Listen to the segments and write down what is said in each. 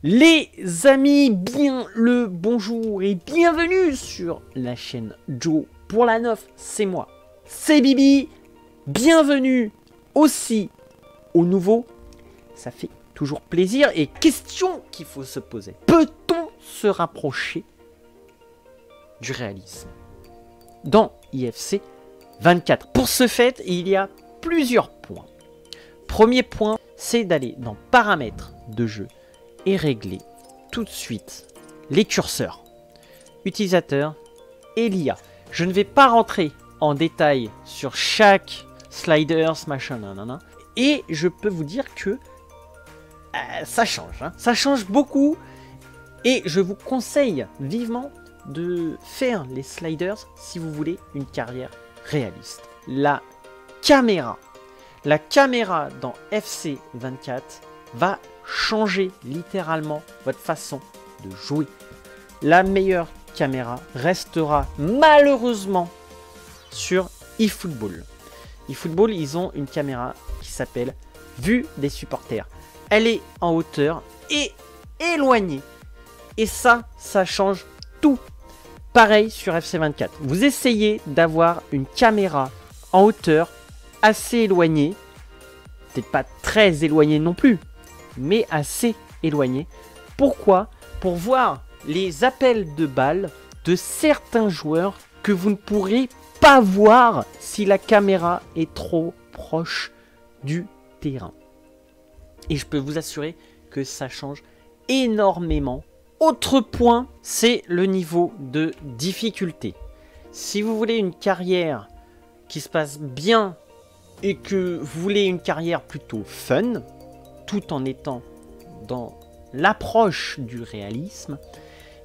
Les amis, bien le bonjour et bienvenue sur la chaîne Joe pour la 9, c'est moi, c'est Bibi. Bienvenue aussi aux nouveaux, ça fait toujours plaisir. Et question qu'il faut se poser, peut-on se rapprocher du réalisme dans IFC 24? Pour ce fait, il y a plusieurs points. Premier point, c'est d'aller dans paramètres de jeu et régler tout de suite les curseurs, utilisateur et l'IA. Je ne vais pas rentrer en détail sur chaque sliders, machin, nanana. Et je peux vous dire que ça change. Ça change beaucoup. Et je vous conseille vivement de faire les sliders si vous voulez une carrière réaliste. La caméra dans FC 24 va changer littéralement votre façon de jouer. La meilleure caméra restera malheureusement sur eFootball. eFootball, ils ont une caméra qui s'appelle vue des supporters. Elle est en hauteur et éloignée. Et ça change tout. Pareil sur FC24. Vous essayez d'avoir une caméra en hauteur assez éloignée. Peut-être pas très éloignée non plus, mais assez éloignée. Pourquoi? Pour voir les appels de balles de certains joueurs que vous ne pourrez pas voir si la caméra est trop proche du terrain. Et je peux vous assurer que ça change énormément. Autre point, c'est le niveau de difficulté. Si vous voulez une carrière qui se passe bien et que vous voulez une carrière plutôt fun, tout en étant dans l'approche du réalisme,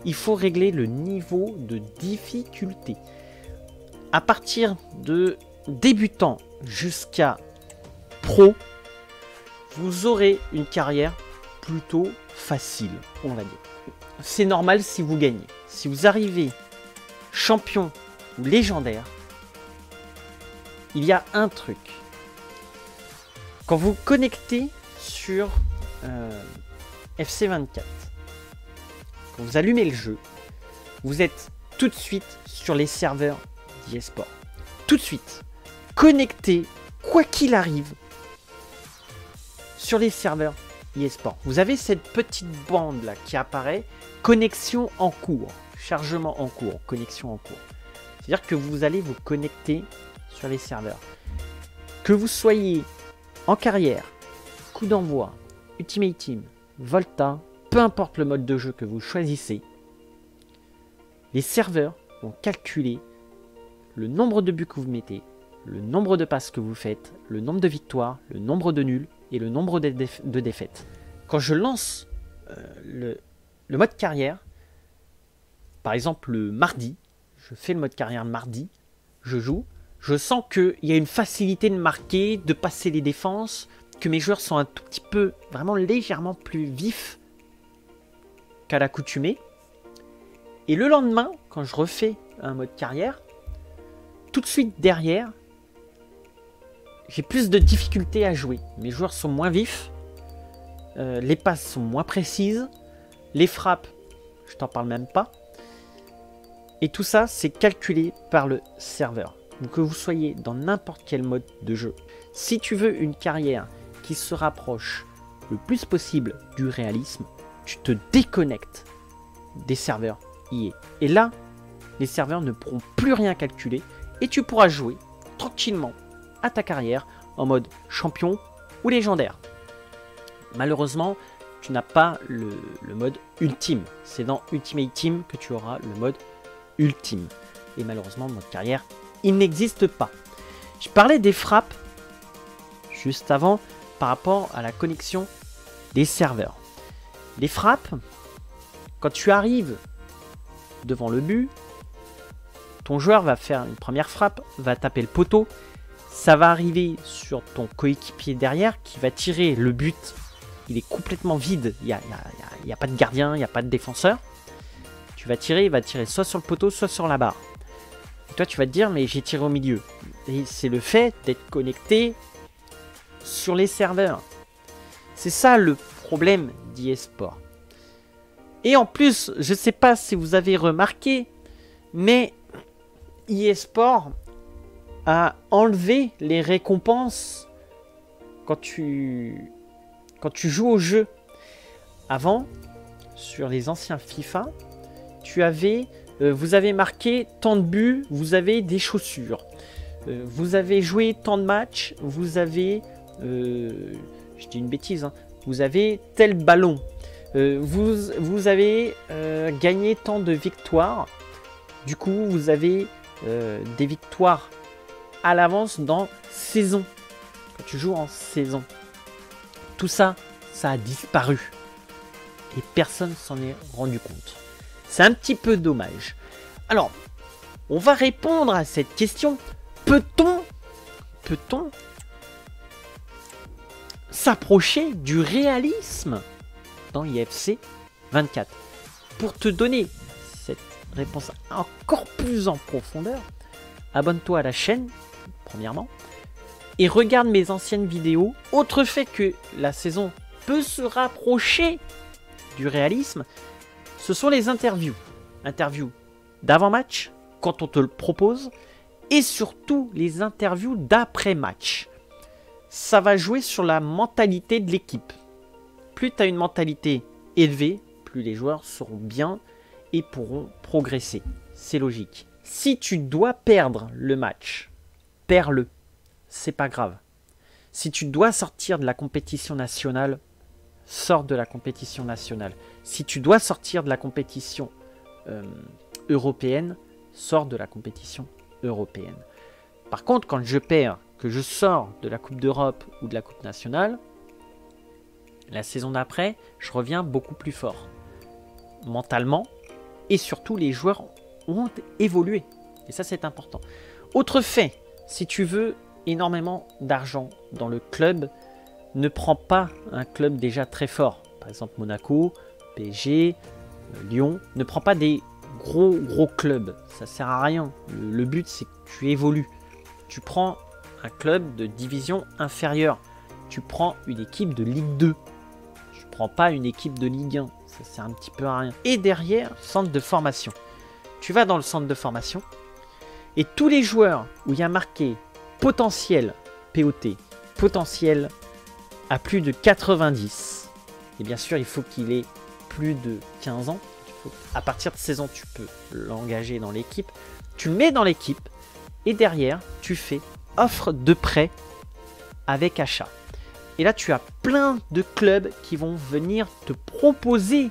il faut régler le niveau de difficulté. À partir de débutant jusqu'à pro, vous aurez une carrière plutôt facile, on va dire. C'est normal si vous gagnez. Si vous arrivez champion ou légendaire, il y a un truc. Quand vous connectez sur FC24, quand vous allumez le jeu, vous êtes tout de suite sur les serveurs d'eSport. Tout de suite, connecté, quoi qu'il arrive, sur les serveurs eSport. Vous avez cette petite bande là qui apparaît, connexion en cours, chargement en cours, connexion en cours. C'est-à-dire que vous allez vous connecter sur les serveurs. Que vous soyez en carrière, coup d'envoi, Ultimate Team, Volta, peu importe le mode de jeu que vous choisissez, les serveurs vont calculer le nombre de buts que vous mettez, le nombre de passes que vous faites, le nombre de victoires, le nombre de nuls et le nombre de défaites. Quand je lance le mode carrière, par exemple le mardi, je fais le mode carrière le mardi, je joue, je sens qu'il y a une facilité de marquer, de passer les défenses, que mes joueurs sont un tout petit peu, vraiment légèrement plus vifs qu'à l'accoutumée. Et le lendemain, quand je refais un mode carrière, tout de suite derrière, j'ai plus de difficultés à jouer. Mes joueurs sont moins vifs, les passes sont moins précises, les frappes, je t'en parle même pas. Et tout ça, c'est calculé par le serveur. Donc que vous soyez dans n'importe quel mode de jeu. Si tu veux une carrière qui se rapproche le plus possible du réalisme, tu te déconnectes des serveurs EA. Et là, les serveurs ne pourront plus rien calculer et tu pourras jouer tranquillement à ta carrière en mode champion ou légendaire. Malheureusement, tu n'as pas le mode ultime. C'est dans Ultimate Team que tu auras le mode ultime. Et malheureusement, mode carrière, il n'existe pas. Je parlais des frappes juste avant par rapport à la connexion des serveurs. Les frappes, quand tu arrives devant le but, ton joueur va faire une première frappe, va taper le poteau, ça va arriver sur ton coéquipier derrière qui va tirer le but. Il est complètement vide, il n'y a pas de gardien, il n'y a pas de défenseur. Tu vas tirer, il va tirer soit sur le poteau, soit sur la barre. Et toi, tu vas te dire, mais j'ai tiré au milieu. Et c'est le fait d'être connecté sur les serveurs. C'est ça le problème d'eSport. Et en plus, je ne sais pas si vous avez remarqué, mais eSport a enlevé les récompenses quand tu joues au jeu. Avant, sur les anciens FIFA, vous avez marqué tant de buts, vous avez des chaussures. Vous avez joué tant de matchs, vous avez, je dis une bêtise, hein, vous avez tel ballon. Vous avez gagné tant de victoires. Du coup, vous avez des victoires à l'avance dans saison. Quand tu joues en saison. Tout ça, ça a disparu. Et personne s'en est rendu compte. C'est un petit peu dommage. Alors, on va répondre à cette question. Peut-on s'approcher du réalisme dans IFC 24? Pour te donner cette réponse encore plus en profondeur, abonne-toi à la chaîne, premièrement, et regarde mes anciennes vidéos. Autre fait que la saison peut se rapprocher du réalisme, ce sont les interviews. Interviews d'avant-match, quand on te le propose, et surtout les interviews d'après-match. Ça va jouer sur la mentalité de l'équipe. Plus tu as une mentalité élevée, plus les joueurs seront bien et pourront progresser. C'est logique. Si tu dois perdre le match, perds-le. C'est pas grave. Si tu dois sortir de la compétition nationale, sors de la compétition nationale. Si tu dois sortir de la compétition européenne, sors de la compétition européenne. Par contre, quand je perds, que je sors de la Coupe d'Europe ou de la Coupe nationale, la saison d'après, je reviens beaucoup plus fort. Mentalement, et surtout les joueurs ont évolué. Et ça, c'est important. Autre fait, si tu veux énormément d'argent dans le club, ne prends pas un club déjà très fort. Par exemple, Monaco, PSG, Lyon. Ne prends pas des gros clubs. Ça sert à rien. Le but, c'est que tu évolues. Tu prends un club de division inférieure. Tu prends une équipe de Ligue 2. Tu prends pas une équipe de Ligue 1. Ça sert un petit peu à rien. Et derrière, centre de formation. Tu vas dans le centre de formation et tous les joueurs où il y a marqué potentiel POT, potentiel à plus de 90. Et bien sûr, il faut qu'il ait plus de 15 ans. À partir de 16 ans, tu peux l'engager dans l'équipe. Tu le mets dans l'équipe et derrière, tu fais offre de prêt avec achat. Et là, tu as plein de clubs qui vont venir te proposer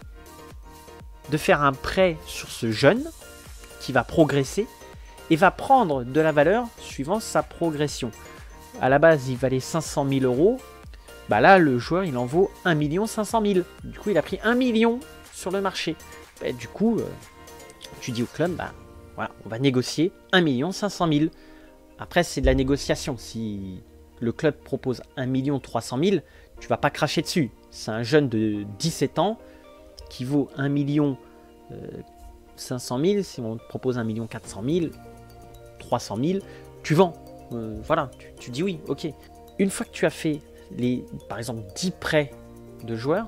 de faire un prêt sur ce jeune qui va progresser et va prendre de la valeur suivant sa progression. À la base, il valait 500 000 euros. Bah là, le joueur, il en vaut 1 500 000. Du coup, il a pris 1 million sur le marché. Et du coup, tu dis au club, bah, voilà, on va négocier 1 500 000. Après, c'est de la négociation. Si le club propose 1 300 000, tu vas pas cracher dessus. C'est un jeune de 17 ans qui vaut 1 500 000. Si on te propose 1 400 000, 300 000, tu vends. Voilà, tu dis oui, ok. Une fois que tu as fait, par exemple, 10 prêts de joueurs,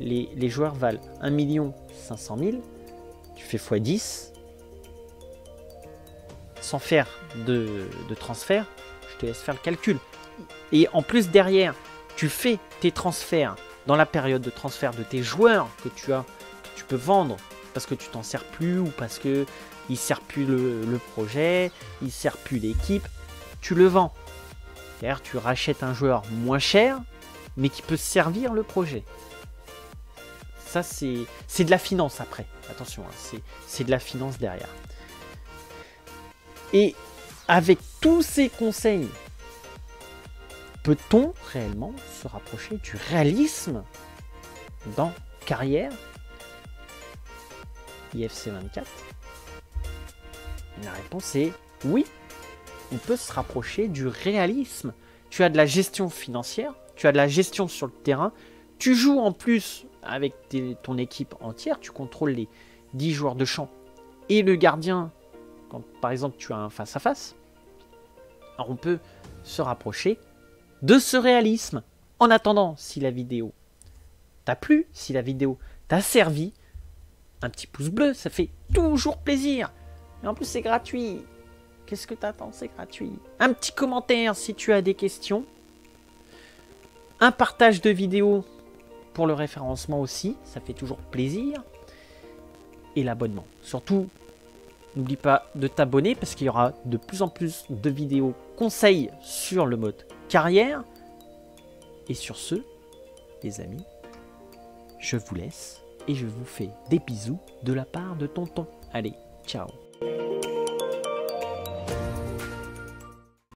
les joueurs valent 1 500 000, tu fais x10, sans faire de transfert, je te laisse faire le calcul. Et en plus, derrière, tu fais tes transferts dans la période de transfert de tes joueurs que tu peux vendre parce que tu t'en sers plus ou parce que il sert plus le projet, il sert plus l'équipe, tu le vends. D'ailleurs, tu rachètes un joueur moins cher, mais qui peut servir le projet. Ça, c'est de la finance après. Attention, hein, c'est de la finance derrière. Et avec tous ces conseils, peut-on réellement se rapprocher du réalisme dans carrière IFC 24? La réponse est oui, on peut se rapprocher du réalisme. Tu as de la gestion financière, tu as de la gestion sur le terrain, tu joues en plus avec ton équipe entière, tu contrôles les 10 joueurs de champ et le gardien, quand par exemple tu as un face-à-face, alors on peut se rapprocher de ce réalisme. En attendant, si la vidéo t'a plu, si la vidéo t'a servi, un petit pouce bleu, ça fait toujours plaisir. Et en plus, c'est gratuit. Qu'est-ce que t'attends? C'est gratuit. Un petit commentaire si tu as des questions. Un partage de vidéo pour le référencement aussi, ça fait toujours plaisir. Et l'abonnement. Surtout, n'oublie pas de t'abonner parce qu'il y aura de plus en plus de vidéos conseils sur le mode carrière. Et sur ce, les amis, je vous laisse et je vous fais des bisous de la part de Tonton. Allez, ciao.